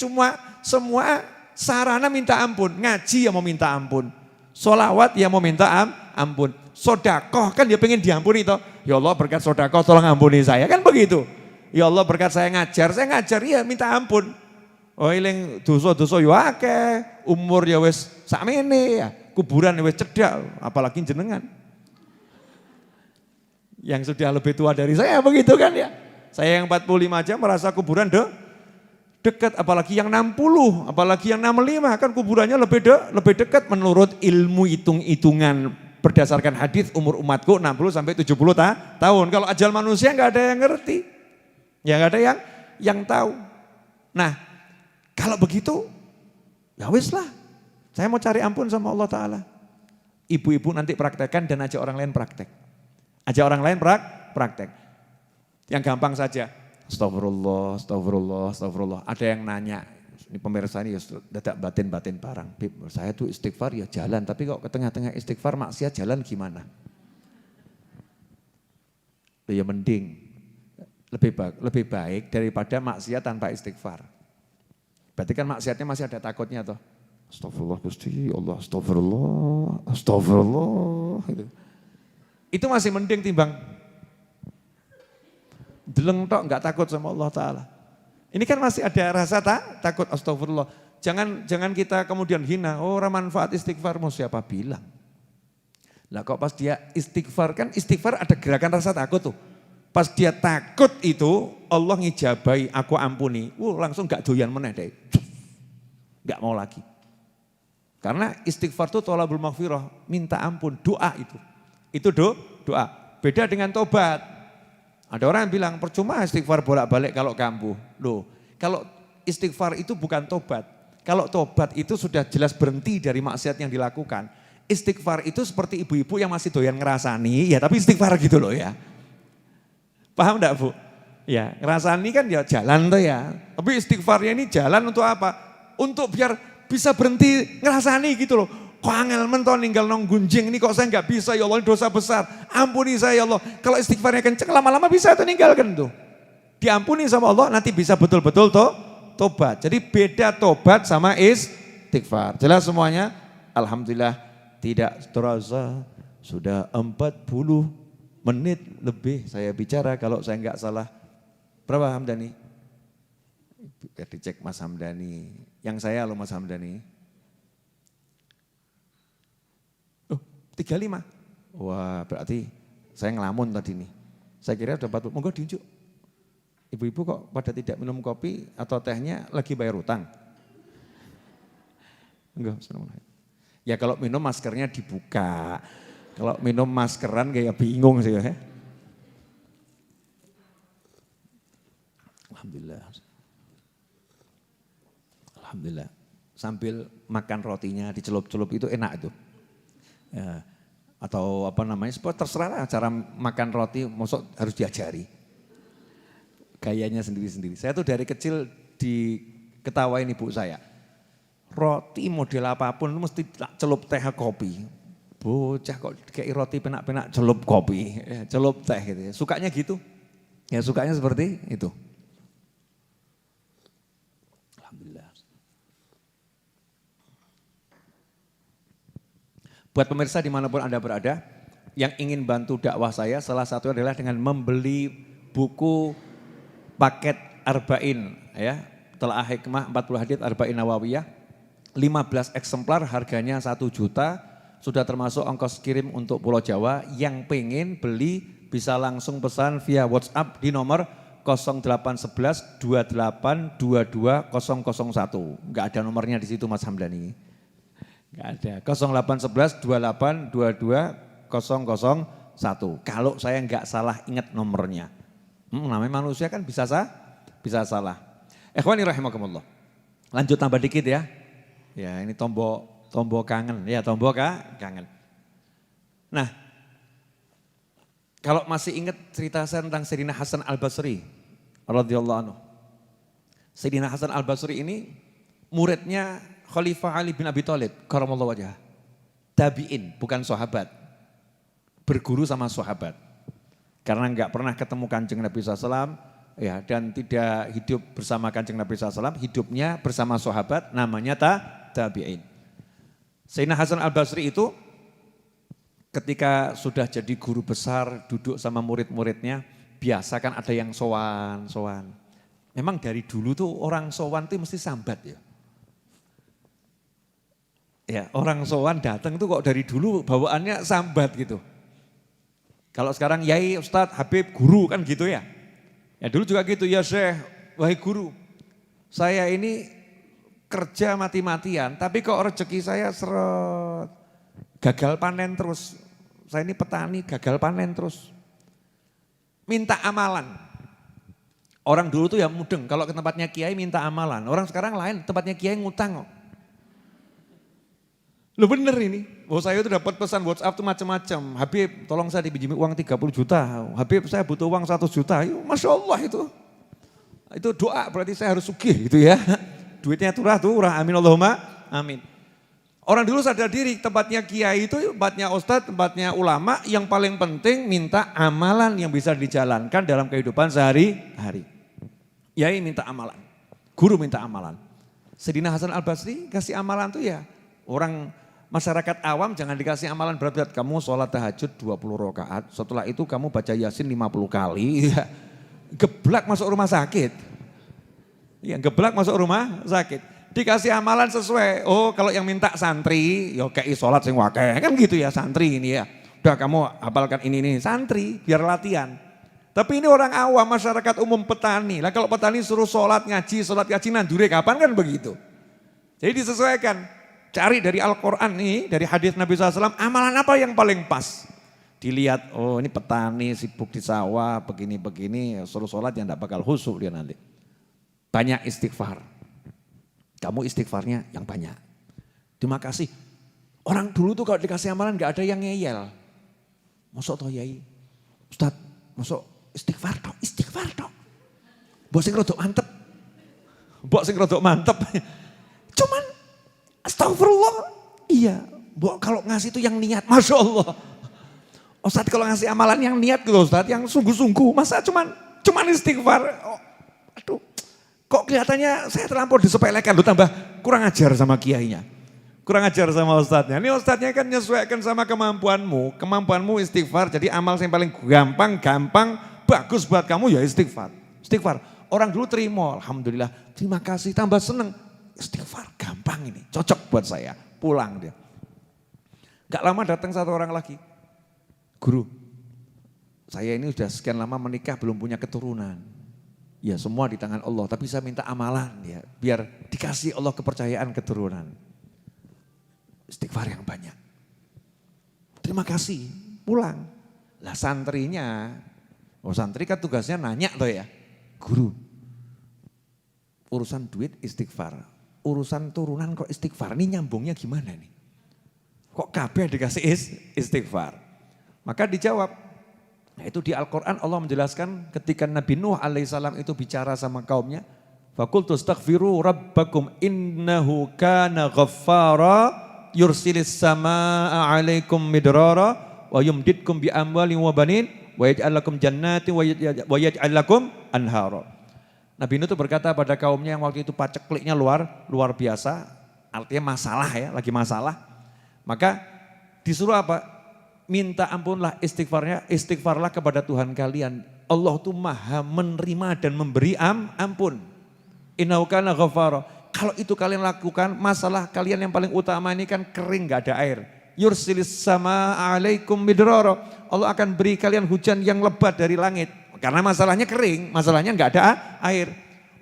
semua sarana minta ampun. Ngaji ya mau minta ampun. Sholawat ya mau minta ampun. Sodakoh kan dia pengen diampuni toh. Ya Allah berkat sodakoh tolong ampuni saya. Kan begitu. Ya Allah berkat saya ngajar ya minta ampun. Oh iling dosa-dosa yo akeh, umur ya wis sakmene ya, kuburan ya wis cedhak, apalagi jenengan. Yang sudah lebih tua dari saya begitu kan ya. Saya yang 45 aja merasa kuburan dekat, apalagi yang 60, apalagi yang 65 kan kuburannya lebih dekat menurut ilmu hitung-hitungan berdasarkan hadis umur umatku 60 sampai 70 tahun. Kalau ajal manusia enggak ada yang ngerti. Ya enggak ada yang tahu. Nah, kalau begitu ya wis lah. Saya mau cari ampun sama Allah Ta'ala. Ibu-ibu nanti praktekkan dan ajak orang lain praktek. Ajak orang lain praktek. Yang gampang saja. Astagfirullah, astagfirullah, astagfirullah. Ada yang nanya, ini pemirsa ini ya dadak batin-batin barang. Bib, saya tuh istighfar ya jalan, tapi kok ke tengah-tengah istighfar maksiat jalan gimana? Ya mending, lebih baik daripada maksiat tanpa istighfar. Berarti kan maksiatnya masih ada takutnya toh. Astagfirullah Gusti Allah, astagfirullah, astagfirullah. Itu masih mending timbang deleng tok enggak takut sama Allah Ta'ala. Ini kan masih ada rasa takut, astagfirullah. Jangan kita kemudian hina, oh manfaat istighfar mau siapa bilang. Lah kok pas dia istighfar, kan istighfar ada gerakan rasa takut tuh. Pas dia takut itu Allah ngijabai, aku ampuni. Langsung gak doyan meneh deh. Gak mau lagi. Karena istighfar itu tolabul maghfirah, minta ampun, doa itu. Itu doa. Beda dengan tobat. Ada orang yang bilang percuma istighfar bolak-balik kalau kambuh. Loh, kalau istighfar itu bukan tobat. Kalau tobat itu sudah jelas berhenti dari maksiat yang dilakukan. Istighfar itu seperti ibu-ibu yang masih doyan ngerasani, ya tapi istighfar gitu loh ya. Paham enggak Bu? Ya, ngerasani kan ya jalan tuh ya. Tapi istighfarnya ini jalan untuk apa? Untuk biar bisa berhenti ngerasani gitu loh. Kok angel menton ninggal nong gunjing ini kok saya enggak bisa ya Allah, ini dosa besar. Ampuni saya ya Allah. Kalau istighfarnya kenceng lama-lama bisa tuh ninggalkan tuh. Diampuni sama Allah, nanti bisa betul-betul tobat. Jadi beda tobat sama istighfar. Jelas semuanya? Alhamdulillah tidak terasa sudah 40 menit lebih saya bicara kalau saya enggak salah. Berapa Hamdani? Biar dicek Mas Hamdani. Yang saya loh Mas Hamdani. 35. Wah berarti saya ngelamun tadi nih. Saya kira udah 40, monggo diunjuk. Ibu-ibu kok pada tidak minum kopi atau tehnya lagi bayar utang? Enggak, ya kalau minum maskernya dibuka. Kalau minum maskeran kayak bingung sih ya. Alhamdulillah. Alhamdulillah. Sambil makan rotinya dicelup-celup itu enak itu. Ya, atau apa namanya, terserah lah cara makan roti, maksud harus diajari. Gayanya sendiri-sendiri. Saya tuh dari kecil diketawain ibu saya. Roti model apapun mesti celup teh kopi. Bocah kok kayak roti penak-penak celup kopi, celup teh gitu. Sukanya gitu. Ya sukanya seperti itu. Alhamdulillah. Buat pemirsa dimanapun Anda berada, yang ingin bantu dakwah saya, salah satu adalah dengan membeli buku paket Arba'in, ya, Telah Hikmah 40 Hadits Arba'in Nawawiyah, 15 eksemplar harganya 1 juta, sudah termasuk ongkos kirim untuk Pulau Jawa. Yang pengen beli bisa langsung pesan via WhatsApp di nomor 0811 28 22 001. Enggak ada nomornya di situ Mas Hamdani. Enggak ada. 0811 28 22 001. Kalau saya enggak salah ingat nomornya. Namanya manusia kan bisa salah. Ikhwani rahimakumullah. Lanjut tambah dikit ya. Ya ini tombol kangen. Ya tombol kangen. Nah, kalau masih ingat cerita saya tentang Sayyidina Hasan Al-Basri radhiyallahu anhu. Sayyidina Hasan Al-Basri ini muridnya Khalifah Ali bin Abi Thalib karamallahu wajhah. Tabi'in, bukan sahabat. Berguru sama sahabat. Karena enggak pernah ketemu Kanjeng Nabi SAW, ya, dan tidak hidup bersama Kanjeng Nabi SAW, hidupnya bersama sahabat, namanya tabi'in. Sayyidina Hasan Al-Basri itu ketika sudah jadi guru besar, duduk sama murid-muridnya, biasa kan ada yang sowan. Memang dari dulu tuh orang sowan tuh mesti sambat ya. Ya, orang sowan datang tuh kok dari dulu bawaannya sambat gitu. Kalau sekarang Yai, Ustadz, Habib, Guru kan gitu ya. Ya dulu juga gitu, ya Syekh, wahai Guru. Saya ini kerja mati-matian, tapi kok rezeki saya seret. Gagal panen terus. Saya ini petani, gagal panen terus. Minta amalan. Orang dulu tuh ya mudeng, kalau ke tempatnya Kiai minta amalan. Orang sekarang lain, tempatnya Kiai ngutang kok. Loh bener ini, saya itu dapat pesan WhatsApp tuh macam-macam. Habib tolong saya dipinjami uang 30 juta. Habib saya butuh uang 100 juta. Masya Allah itu. Itu doa berarti saya harus sugih gitu ya. Duitnya turah, amin Allahumma amin. Orang dulu sadar diri, tempatnya kiai itu, tempatnya ustadz, tempatnya ulama, yang paling penting minta amalan yang bisa dijalankan dalam kehidupan sehari-hari. Yai minta amalan, guru minta amalan. Sayyidina Hasan Al-Basri kasih amalan tuh ya, orang masyarakat awam jangan dikasih amalan berat-berat. Kamu sholat tahajud 20 rakaat, setelah itu kamu baca Yasin 50 kali, ya. Geblak masuk rumah sakit. Ya, geblak masuk rumah sakit. Dikasih amalan sesuai, oh kalau yang minta santri, ya kayak sholat sing wakeh, kan gitu ya santri ini ya. Udah kamu hafalkan ini santri biar latihan. Tapi ini orang awam, masyarakat umum petani. Lah kalau petani suruh sholat ngaji nandure kapan kan begitu. Jadi disesuaikan. Cari dari Al-Quran nih, dari hadis Nabi SAW, amalan apa yang paling pas? Dilihat, oh ini petani sibuk di sawah, begini-begini, suruh sholat yang tidak bakal khusyuk dia nanti. Banyak istighfar. Kamu istighfarnya yang banyak. Terima kasih. Orang dulu tuh kalau dikasih amalan gak ada yang ngeyel. Masuk toh Yai, Ustadz, masuk istighfar dong. Mbok sing rodok mantep. Cuman astagfirullah, iya. Kalau ngasih itu yang niat, Masya Allah. Ustadz kalau ngasih amalan yang niat gitu Ustadz, yang sungguh-sungguh, masa cuman istighfar. Oh, aduh, kok kelihatannya saya terlampau disepelekan, lu tambah kurang ajar sama kiainya. Kurang ajar sama ustadznya. Ini ustadznya kan menyesuaikan sama kemampuanmu. Kemampuanmu istighfar, jadi amal yang paling gampang, bagus buat kamu ya istighfar. Istighfar, orang dulu terima, alhamdulillah, terima kasih, tambah seneng. Istighfar, gampang ini, cocok buat saya. Pulang dia. Gak lama datang satu orang lagi. Guru, saya ini sudah sekian lama menikah belum punya keturunan. Ya semua di tangan Allah, tapi saya minta amalan ya, biar dikasih Allah kepercayaan keturunan. Istighfar yang banyak. Terima kasih, pulang. Lah santrinya, santri kan tugasnya nanya tuh ya. Guru, urusan duit istighfar, urusan turunan kok istighfar, ini nyambungnya gimana nih? Kok kabeh dikasih istighfar? Maka dijawab, nah itu di Al-Quran Allah menjelaskan ketika Nabi Nuh alaihissalam itu bicara sama kaumnya, Fakultu astaghfiru rabbakum innahu kana ghaffara yursilis samaa alaikum midrara wa yumdidkum bi amwalin wa banin wa yaj'al lakum jannatin wa yaj'al lakum anhara. Nabi Nuh itu berkata pada kaumnya yang waktu itu pacekliknya luar biasa, artinya masalah ya, lagi masalah. Maka disuruh apa? Minta ampunlah istighfarlah kepada Tuhan kalian. Allah itu maha menerima dan memberi ampun. Innahu kana ghaffara. Kalau itu kalian lakukan, masalah kalian yang paling utama ini kan kering, gak ada air. Yursilis sama alaikum midrara. Allah akan beri kalian hujan yang lebat dari langit. Karena masalahnya kering, masalahnya gak ada air.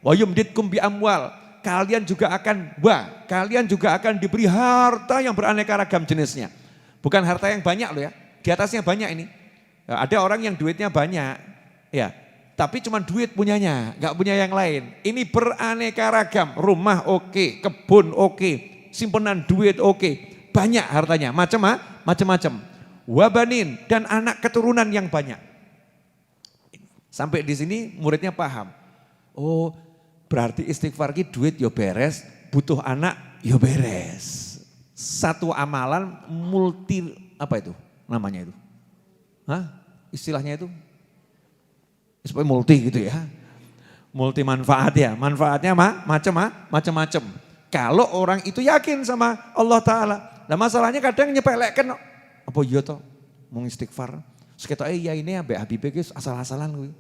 Wa yumdidkum bi amwal. Kalian juga akan diberi harta yang beraneka ragam jenisnya. Bukan harta yang banyak loh ya, di atasnya banyak ini. Ada orang yang duitnya banyak, ya, tapi cuma duit punyanya, nggak punya yang lain. Ini beraneka ragam, rumah oke, kebun oke, simpenan duit oke, banyak hartanya, macam-macam. Wabanin dan anak keturunan yang banyak. Sampai di sini muridnya paham. Oh, berarti istighfar ki duit yo beres, butuh anak yo beres. Satu amalan multi, apa itu namanya itu? Istilahnya itu? Supaya multi gitu ya. Multi manfaat ya, manfaatnya macam-macam. Kalau orang itu yakin sama Allah Ta'ala. Nah masalahnya kadang nyepelekkan, apa iya toh mau istighfar. Sekitar ya ini Mbak Habibie asal-asalan gue.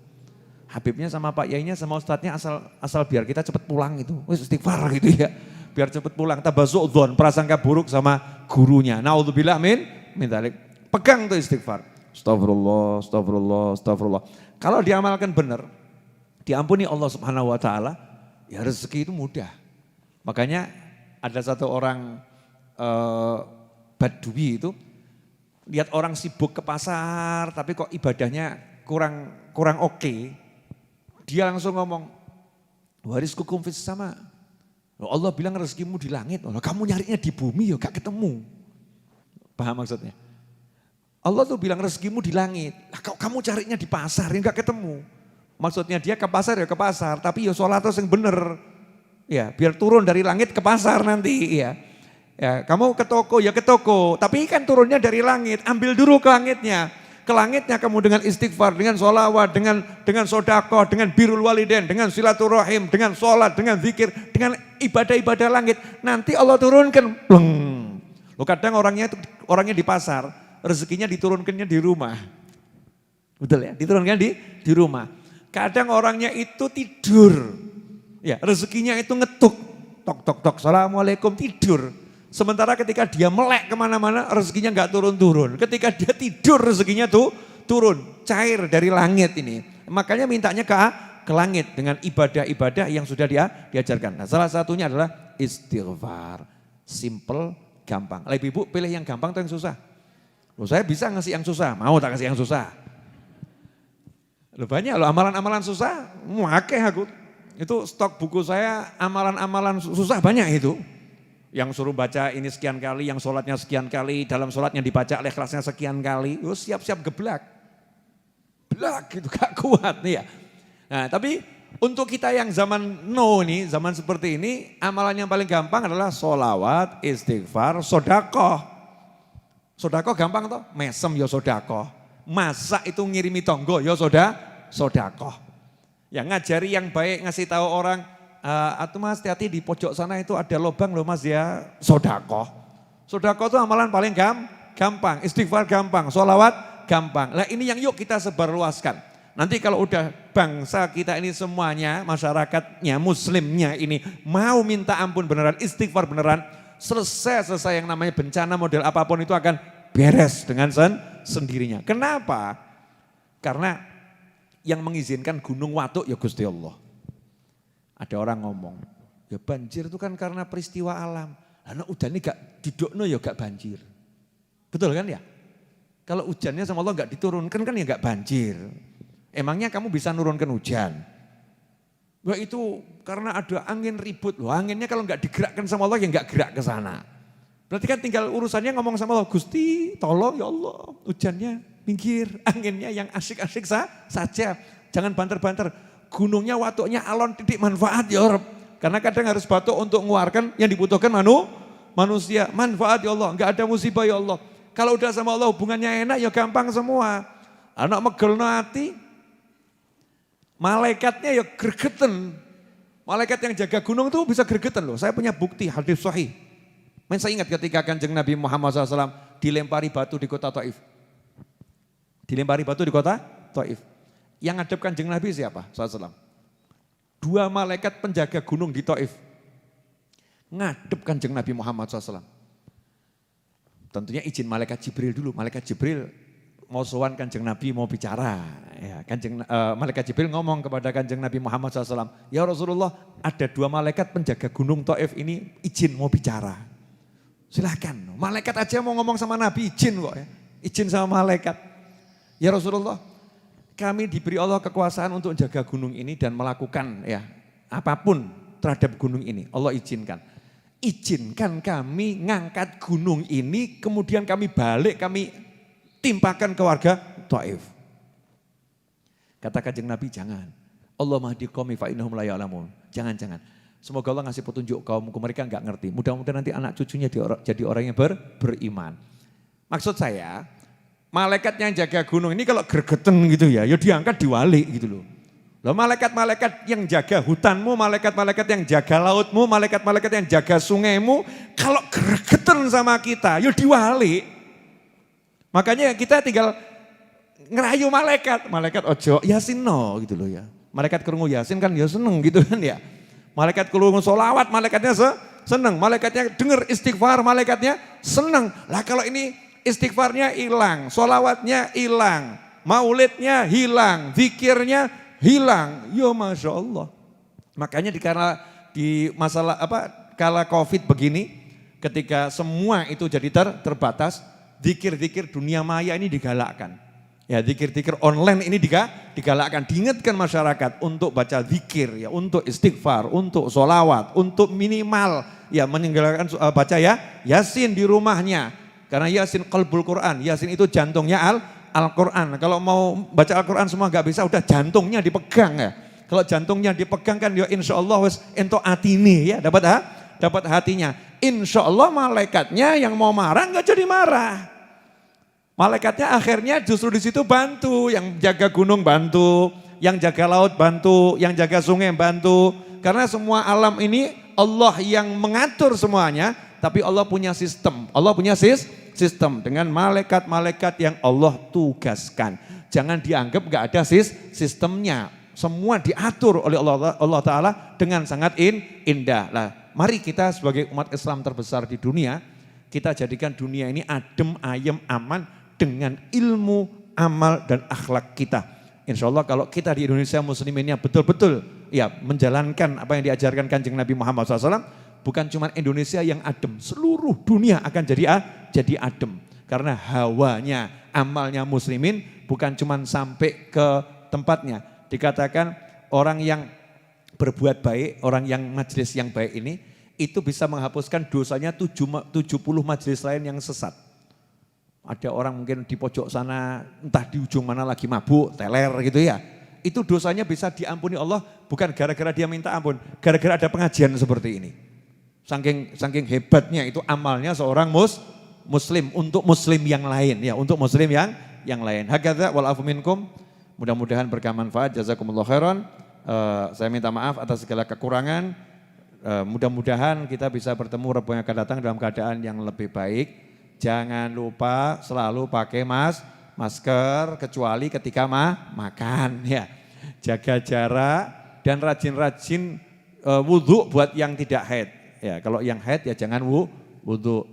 Habibnya sama Pak Yainya sama Ustadznya asal biar kita cepet pulang gitu. Wis istighfar gitu ya. Biar cepet pulang, tabazu'dzon, prasangka buruk sama gurunya. Naudzubillah min dzalik. Pegang tuh istighfar. Astagfirullah. Kalau diamalkan benar, diampuni Allah Subhanahu wa taala, ya rezeki itu mudah. Makanya ada satu orang Badui itu lihat orang sibuk ke pasar tapi kok ibadahnya kurang oke. Dia langsung ngomong, warizqukum fis sama. Allah bilang rezekimu di langit, kamu nyarinya di bumi ya gak ketemu. Paham maksudnya? Allah tuh bilang rezekimu di langit, kamu carinya di pasar ya gak ketemu. Maksudnya dia ke pasar ya ke pasar, tapi ya sholat terus yang bener. Ya, biar turun dari langit ke pasar nanti ya. Ya, kamu ke toko ya ke toko, tapi kan turunnya dari langit, ambil dulu ke langitnya. Ke langitnya kamu dengan istighfar, dengan sholawat, dengan sodakoh, dengan birrul walidain, dengan silaturahim, dengan sholat, dengan zikir, dengan ibadah-ibadah langit. Nanti Allah turunkan, pleng. Loh kadang orangnya di pasar, rezekinya diturunkannya di rumah. Betul ya, diturunkan di rumah. Kadang orangnya itu tidur, ya rezekinya itu ngetuk, tok, assalamualaikum, tidur. Sementara ketika dia melek kemana-mana rezekinya nggak turun-turun. Ketika dia tidur rezekinya tuh turun, cair dari langit ini. Makanya mintanya ke langit dengan ibadah-ibadah yang sudah diajarkan. Nah, salah satunya adalah istighfar. Simple, gampang. Lebih ibu pilih yang gampang atau yang susah? Loh, saya bisa ngasih yang susah, mau tak kasih yang susah? Loh, banyak loh amalan-amalan susah, akeh aku. Itu stok buku saya amalan-amalan susah banyak itu. Yang suruh baca ini sekian kali, yang sholatnya sekian kali, dalam sholatnya dibaca ikhlasnya sekian kali, siap-siap geblak. Belak gitu, gak kuat nih ya. Nah tapi untuk kita yang zaman nih, zaman seperti ini, amalan yang paling gampang adalah sholawat, istighfar, sodakoh. Sodakoh gampang toh, mesem ya sodakoh. Masak itu ngirimi tonggo, ya sodakoh. Ya ngajari yang baik, ngasih tahu orang, atuh mas hati-hati di pojok sana itu ada lubang loh mas ya, sodakoh. Sodakoh itu amalan paling gampang, istighfar gampang, sholawat gampang. Nah ini yang yuk kita sebarluaskan. Nanti kalau udah bangsa kita ini semuanya, masyarakatnya, muslimnya ini mau minta ampun beneran, istighfar beneran, selesai yang namanya bencana model apapun itu akan beres dengan sendirinya. Kenapa? Karena yang mengizinkan gunung watuk ya Gusti Allah. Ada orang ngomong, ya banjir itu kan karena peristiwa alam. Karena udannya gak didokno ya gak banjir. Betul kan ya? Kalau hujannya sama Allah gak diturunkan kan ya gak banjir. Emangnya kamu bisa nurunkan hujan? Wah itu karena ada angin ribut loh. Anginnya kalau nggak digerakkan sama Allah ya nggak gerak ke sana. Berarti kan tinggal urusannya ngomong sama Allah, Gusti tolong ya Allah hujannya minggir, anginnya yang asik-asik saja. Jangan banter-banter. Gunungnya watuknya alon titik manfaat ya Rabb. Karena kadang harus batuk untuk mengeluarkan yang dibutuhkan manusia. Manfaat ya Allah, nggak ada musibah ya Allah. Kalau udah sama Allah hubungannya enak ya gampang semua. Anak megelno hati, malaikatnya ya gregeten. Malaikat yang jaga gunung itu bisa gregeten loh. Saya punya bukti hadis sahih. Saya ingat ketika Kanjeng Nabi Muhammad SAW dilempari batu di kota Taif. Dilempari batu di kota Taif. Yang ngadep Kanjeng Nabi siapa? SAW. Dua malaikat penjaga gunung di Taif. Ngadep Kanjeng Nabi Muhammad SAW. Tentunya izin malaikat Jibril dulu. Malaikat Jibril mau sowan Kanjeng Nabi mau bicara. Ya, malaikat Jibril ngomong kepada Kanjeng Nabi Muhammad SAW. Ya Rasulullah ada dua malaikat penjaga gunung Taif ini izin mau bicara. Silahkan, malaikat aja mau ngomong sama Nabi izin kok ya. Izin sama malaikat. Ya Rasulullah kami diberi Allah kekuasaan untuk jaga gunung ini dan melakukan ya apapun terhadap gunung ini. Allah izinkan. Izinkan kami ngangkat gunung ini kemudian kami balik kami timpakan ke warga Taif. Kata Kanjeng Nabi jangan. Allah mahdi qaumi fa innahum la ya'lamun. Jangan. Semoga Allah ngasih petunjuk kaumku mereka enggak ngerti. Mudah-mudahan nanti anak cucunya jadi orang yang beriman. Maksud saya, malaikat yang jaga gunung ini kalau gregeten gitu ya diangkat diwali gitu loh. Loh malaikat-malaikat yang jaga hutanmu, malaikat-malaikat yang jaga lautmu, malaikat-malaikat yang jaga sungaimu, kalau gregeten sama kita ya diwali. Makanya kita tinggal ngerayu malaikat ojo yasin no gitu loh ya. Malaikat krungu yasin kan ya seneng gitu kan ya. Malaikat krungu sholawat malaikatnya seneng. Malaikatnya dengar istighfar malaikatnya seneng. Lah kalau ini istighfarnya hilang, sholawatnya hilang, maulidnya hilang, zikirnya hilang. Ya Masya Allah. Makanya di masalah kala COVID begini ketika semua itu jadi terbatas. Zikir-zikir dunia maya ini digalakkan. Ya zikir-zikir online ini digalakkan. Diingatkan masyarakat untuk baca zikir, ya, untuk istighfar, untuk sholawat, untuk minimal ya meninggalkan baca ya Yasin di rumahnya. Karena Yasin qalbul Quran, Yasin itu jantungnya Al-Quran. Kalau mau baca Al-Quran semua gak bisa, udah jantungnya dipegang ya. Kalau jantungnya dipegang kan ya insya Allah wis entuk atine ya dapat hatinya. Insya Allah malaikatnya yang mau marah nggak jadi marah. Malaikatnya akhirnya justru di situ bantu, yang jaga gunung bantu, yang jaga laut bantu, yang jaga sungai bantu. Karena semua alam ini Allah yang mengatur semuanya, tapi Allah punya sistem. Allah punya sistem dengan malaikat-malaikat yang Allah tugaskan. Jangan dianggap nggak ada sistemnya. Semua diatur oleh Allah Ta'ala dengan sangat indah. Lah, mari kita sebagai umat Islam terbesar di dunia, kita jadikan dunia ini adem, ayem, aman dengan ilmu, amal, dan akhlak kita. Insya Allah kalau kita di Indonesia musliminnya betul-betul ya menjalankan apa yang diajarkan Kanjeng Nabi Muhammad SAW, bukan cuma Indonesia yang adem, seluruh dunia akan jadi adem. Karena hawanya, amalnya muslimin bukan cuma sampai ke tempatnya. Dikatakan orang yang berbuat baik, orang yang majelis yang baik ini, itu bisa menghapuskan dosanya 70 majelis lain yang sesat. Ada orang mungkin di pojok sana, entah di ujung mana lagi mabuk, teler gitu ya. Itu dosanya bisa diampuni Allah bukan gara-gara dia minta ampun, gara-gara ada pengajian seperti ini. Saking hebatnya itu amalnya seorang muslim untuk muslim yang lain ya, untuk muslim yang yang lain. Hakadza wal afu minkum. Mudah-mudahan berkah manfaat. Jazakumullah khairan. Saya minta maaf atas segala kekurangan. Mudah-mudahan kita bisa bertemu Rabu yang akan datang dalam keadaan yang lebih baik. Jangan lupa selalu pakai masker kecuali ketika makan ya. Jaga jarak dan rajin-rajin wudhu buat yang tidak haid. Ya, kalau yang haid ya jangan wudhu.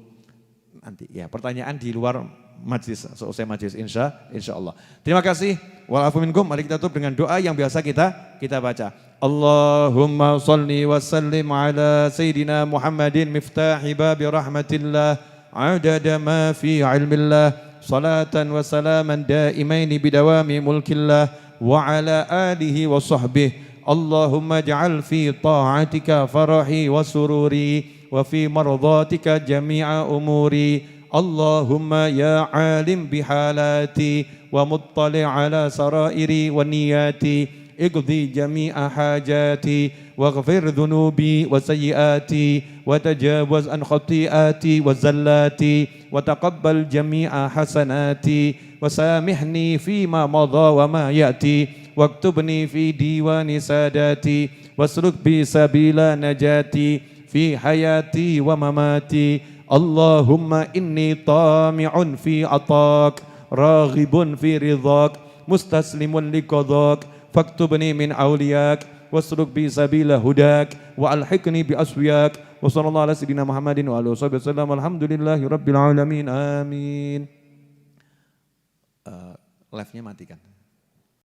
Nanti ya pertanyaan di luar majlis, selesai majlis insya Allah. Terima kasih. Walafu minkum. Mari kita tutup dengan doa yang biasa kita baca. Allahumma salli wa sallim ala Sayyidina Muhammadin miftahi babi rahmatillah adada ma fi ilmillah salatan wa salaman daimaini bidawami mulkillah wa ala alihi wa sahbihi. Allahumma ja'al fi ta'atika farahi wa sururi wa fi mardatika jami'a umuri. Allahumma ya alim bihalati wa muttali ala sarairi wa niyati iqdi jami'a hajati waghfir dhunubi wa sayyiati wa tajawaz an khati'ati wa zallati wa taqabbal jami'a hasanati wa samihni fima madha wa ma ya'ti waktubni fi diwani sadati wasluk bi sabila najati fi hayati wa mamati. Allahumma inni tami'un fi atak raghibun fi ridhak mustaslimun liqadak faktubni min awliyak wasluk bi sabila hudak wa alhiqni bi aswiyak wa sallallahu ala sayyidina Muhammadin wa alihi wasallam. Alhamdulillahi rabbil alamin. Amin. Live-nya matikan.